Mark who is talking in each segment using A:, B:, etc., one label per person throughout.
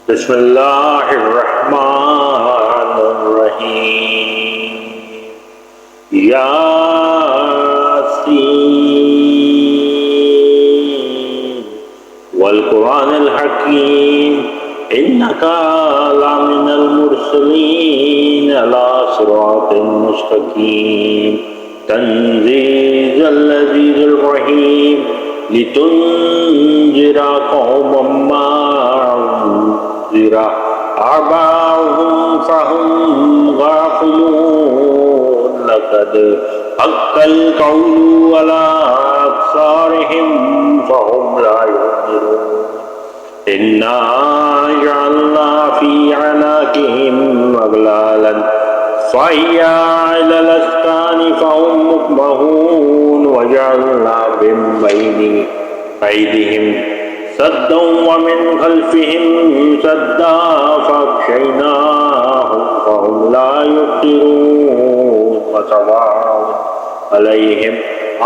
A: बिस्मिल्लाहिर्रहमानिर्रहीम। यासीन वल कुरानिल हकीम इन्नका लमिनल मुरसलीन अला सिरातिन मुस्तकीम तंजीलुल अज़ीज़िर रहीम लितुनज़िरा कौमम मा उनज़िरा आबाउहुम फहुम गाफिलून लक़द हक़्क़ल क़ौलु अला अक्सारिहिम फहुम ला युमिनून इन्ना जअलना फी अनाक़िहिम अग़लालन फ़हिया अलल अस्क़ानि फ़हुम मुक़महून वजअलना मिन बैनि ऐदिहिम सद्दन व मिन ख़ल्फ़िहिम सद्दा फ़अग़शयनाहुम फ़हुम ला युबसिरून वसवाअन अलैहिम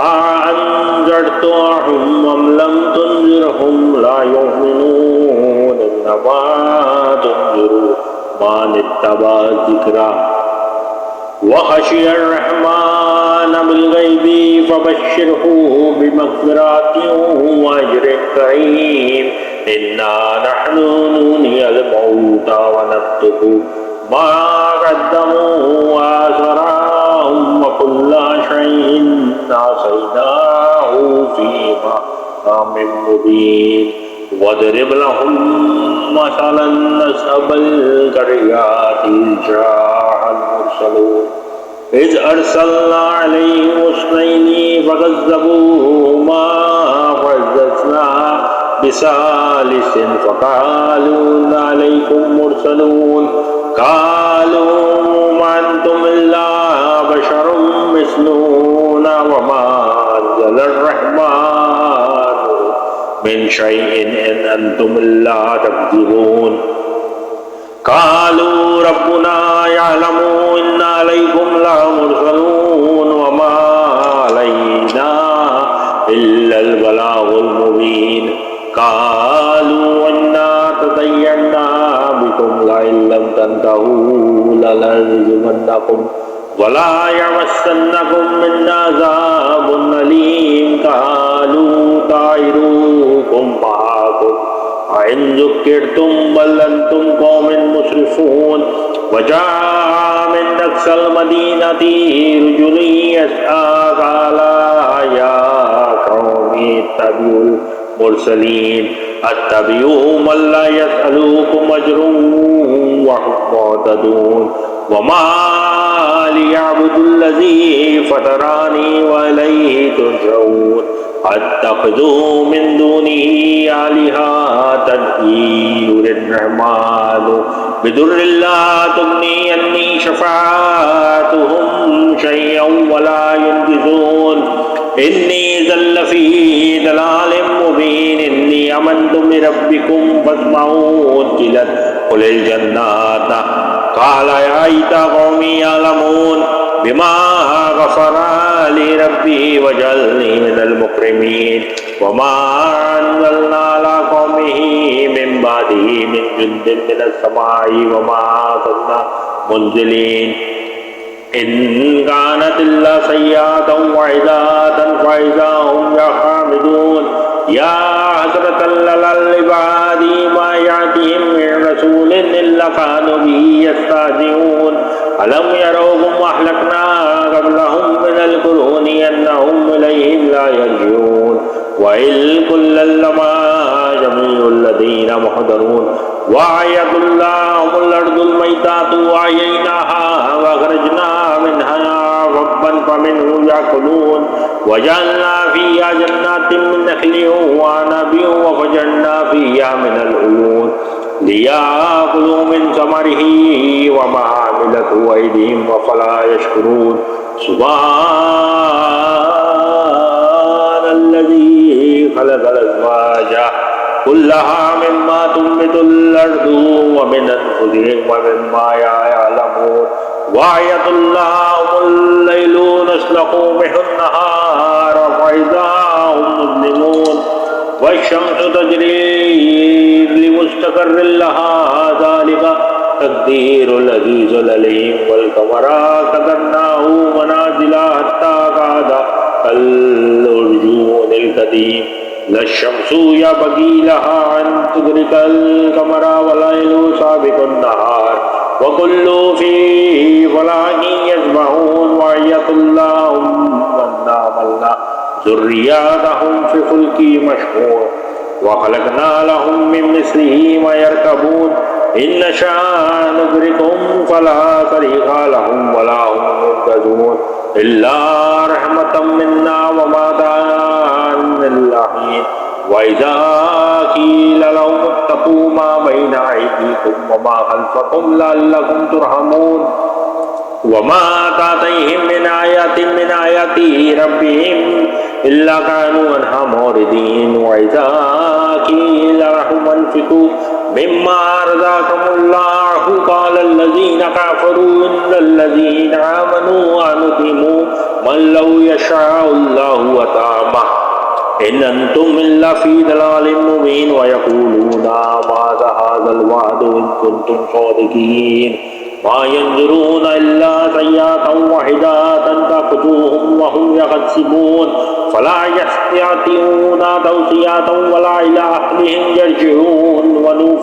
A: अअन्ज़रतहुम अम लम तुनज़िरहुम ला युमिनून इन्नमा तुनज़िरु मन इत्तबअ ज़िक्रा व ख़शियर रहमान बिलग़ैबि फ़बश्शिरहु बिमग़फ़िरतिन व अज्रिन करीम। इन्ना नहनु नुह्यिल मौता व नक्तुबु मा क़द्दमू व आसारहुम व कुल्ला शैइन अहसयनाहु फ़ी इमामिन मुबीन। वद्रिब लहुम मसलन असहाबल क़रयति इज़ जाअल मुरसलून इज़ अरसलना अलैहिम इस्नैनि फ़कज़्ज़बूहुमा फ़अज़्ज़ज़ना बिसालिसिन फ़क़ालू इन्ना अलैकुम मुरसलून क़ालू मा अंतुम इल्ला बशरुम मिस्लुना व मा अनज़लर रहमानु मिन शैइन इन अंतुम इल्ला तकज़िबून। क़ालू रब्बुना यअलमु इन्ना अलैकुम लमुरसलून व मा अलैना इल्लल बलागुल मुबीन। क़ालू इन्ना ततय्यरना बिकुम लइन लम तंतहू लनरजुमन्नकुम व ला यमस्सन्नकुम मिन्ना अज़ाबुन अलीम। क़ालू ताइरुकुम माअकुम अइन ज़ुक्किरतुम बल अंतुम क़ौमुन मुस्रिफ़ून। वजाअ मिन अक़सल मदीनति रजुलुन यसअ क़ाला या क़ौमि इत्तबिउल मुरसलीन अत्तबिउ मन ला यसअलुकुम अज्रन व हुम मुहतदून। व मा लिया अअबुदुल्लज़ी फ़तरानी व इलैहि तुरजऊन अत्तख़िज़ु मिन दूनिही आलिहतन इन युरिदिर रहमानु बिदुर्रिन ला तुग़नी अन्नी शफ़ाअतुहुम शयअन व ला युनक़िज़ून। इन्नी इज़्ज़न लफ़ी दलालिम मुबीन। इन्नी आमन्तु बिरब्बिकुम फ़स्मऊन क़ीला उद्ख़ुलिल जन्नत क़ाल या लैता क़ौमी यअलमून बिमा ग़फ़र ली रब्बी वजअलनी मिनल मुकरमीन। व मा अंज़लना अला क़ौमिही मिन बादिही मिन जुन्दिन मिनस समाई व मा कुन्ना मुनज़िलीन। इन कानत इल्ला सय्यअतन वाहिदतन फ़इज़ा हुम यख़ामिदून। या हसरतन अलल इबादी मा यातिहिम मिन रसूलिन इल्ला कानू बिही यस्तहज़िऊन। अलम यरौ कम अहलकना क़ब्लहुम मिनल क़ुरूनि अन्नहुम इलैहिम ला यरजिऊन। व इल कुल्लन लमा जमीउल लज़ीना मुहदरून व आयतुल लहुमुल अर्दुल मैततु व अहयैनाहा व अख़रजना मिन्हा हब्बन फ़मिन्हु याकुलून। व जअलना फ़ीहा जन्नातिन मिन नख़लिन व अनाबिन व फ़जरना फ़ीहा मिनल उयून लियाकुलू मिन समरिही व मा अमिलतहु अयदीहिम अफ़ला यशकुरून। सुब्हानल्लज़ी ख़लक़ल अज़वाज कुल्लहा मिम्मा तुंबितुल अर्दु व मिन अनफुसिहिम व मिम्मा यअलमून। व आयतुल लहुमुल लैलु नस्लखु मिनन नहार फ़इज़ा हुम मुज़लिमून। वश्शम्सु तजरी مستقر لها ذلك تقدير العزيز العليم والقمر قدرناه منازل حتى قعد كالأرجون القديم لا الشمس ينبغي لها أن تدرك القمر والليل سابق النهار وكل في فلك يسبحون وآية لهم أنا حملنا ذريتهم في فلك مشحون وخلقنا لهم من مثله ما يركبون إن نشأ نغرقهم فلا صريخ لهم ولا هم ينقذون إلا رحمة منا ومتاعا إلى حين وإذا قيل لهم اتقوا ما بين أيديكم وما خلفكم لعلكم ترحمون وما تأتيهم من آيات ربهم إلا كانوا عنها معرضين وإذا قيل لهم انفقوا مما رزقكم الله قال الذين كفروا إن الذين آمنوا أنطعم من لو يشاء الله أطعمه إن أنتم إلا في ضلال مبين ويقولون ماذا هذا الوعد إن كنتم صادقين ما ينظرون إلا سيئة واحدة تأخذهم وهم يحسبون فلا يستطيعون توصية ولا إلى أهلهم يرجعون ونفخ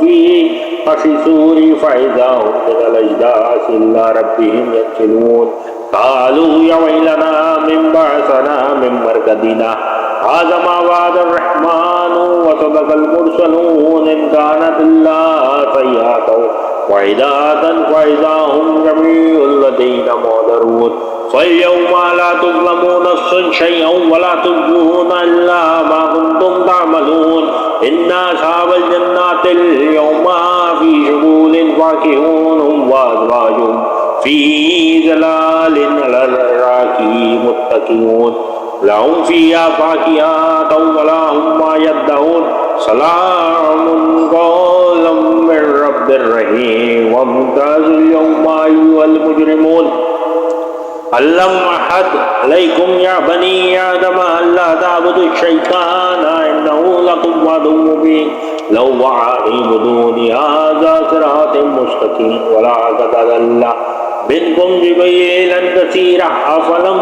A: في الصور فإذا هم من الأجداث إلى ربهم ينسلون قالوا يا ويلنا من بعثنا من مرقدنا هذا ما وعد الرحمن وصدق المرسلون إن كانت إلا سيئة واحدة فإذا هم جميع الذين محضرون فاليوم لا تظلمون نفس شيئا ولا تجزون إلا ما كنتم تعملون إن أصحاب الجنات اليوم في شغل فاكهون وأزواجهم في ظلال على الأرائك متكئون لهم فيها فاكهة ولا هم ما يدعون سلام قولا من رب الرحيم وامتازوا اليوم أيها المجرمون ألم أحد عليكم يا بني آدم ألا تعبدوا الشيطان إنه لكم عدو مبين لو اعبدوني هذا صراط مستقيم ولقد أضل منكم جبلا كثيرا أفلم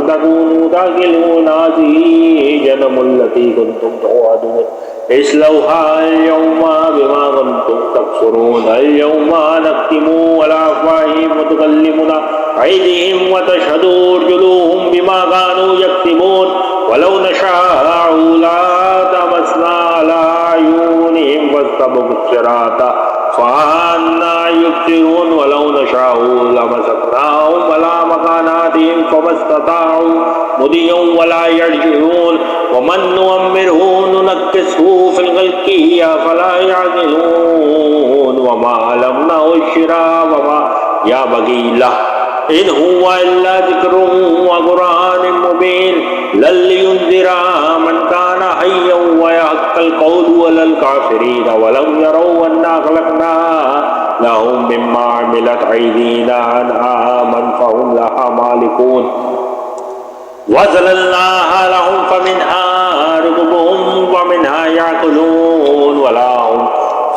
A: تكونوا تعقلون هذه جهنم التي كنتم توعدون اصلوها اليوم بما كنتم تكفرون اليوم نختم على أفواههم وتكلمنا أيديهم وتشهد أرجلهم بما كانوا يكسبون ولو نشاء لطمسنا على أعينهم فاستبقوا الصراط فأنى يبصرون ولو نشاء لمسخناهم على مكاناتهم فما استطاعوا مضيا ولا يرجعون ومن نؤمره ننكسه في الخلق فلا يعقلون وما علمناه الشرع وما ينبغي له إن هو إلا ذكر وقرآن مبين للينذر من كان حيا ويحق القول على الكافرين ولم يروا أنا خلقنا لهم مما عملت أيدينا أنعاما فهم لها مالكون وذللناها لهم فمنها ركوبهم ومنها يأكلون ولهم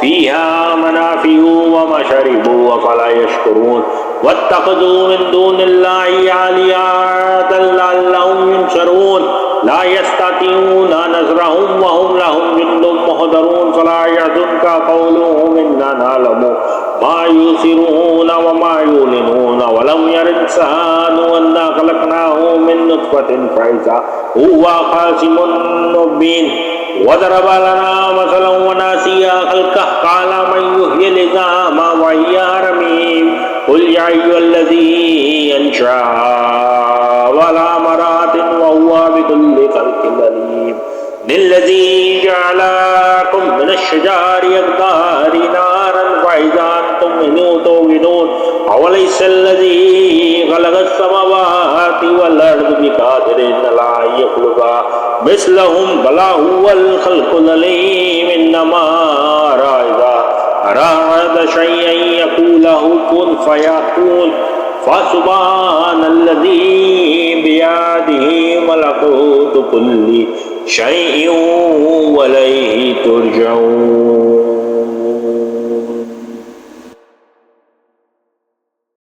A: فيها منافع ومشارب أفلا يشكرون واتخذوا من دون الله آلهة لعلهم ينصرون لا يستطيعون نصرهم وهم لهم جند محضرون فلا يحزنك قولهم إنا نعلم ما يسرون وما يعلنون ولم ير الإنسان أنا خلقناه من نطفة فإذا هو خصيم مبين وضرب لنا مثلا ونسي خلقه قال من يحيي العظام وهي رميم قل يا أيها الذي أنشأها ولا مرات وهو بكل خلق عليم الذي جعلكم من الشجر يبقى نارا فإذا أنتم منه توقدون أوليس الذي خلق السماوات والأرض بقادر على أن يخلق مثلهم بلى هو الخلق العليم إنما إذا أراد شيئا يقول له كن فيكون فسبحان الذي بيده ملكوت كل شيء وإليه ترجعون.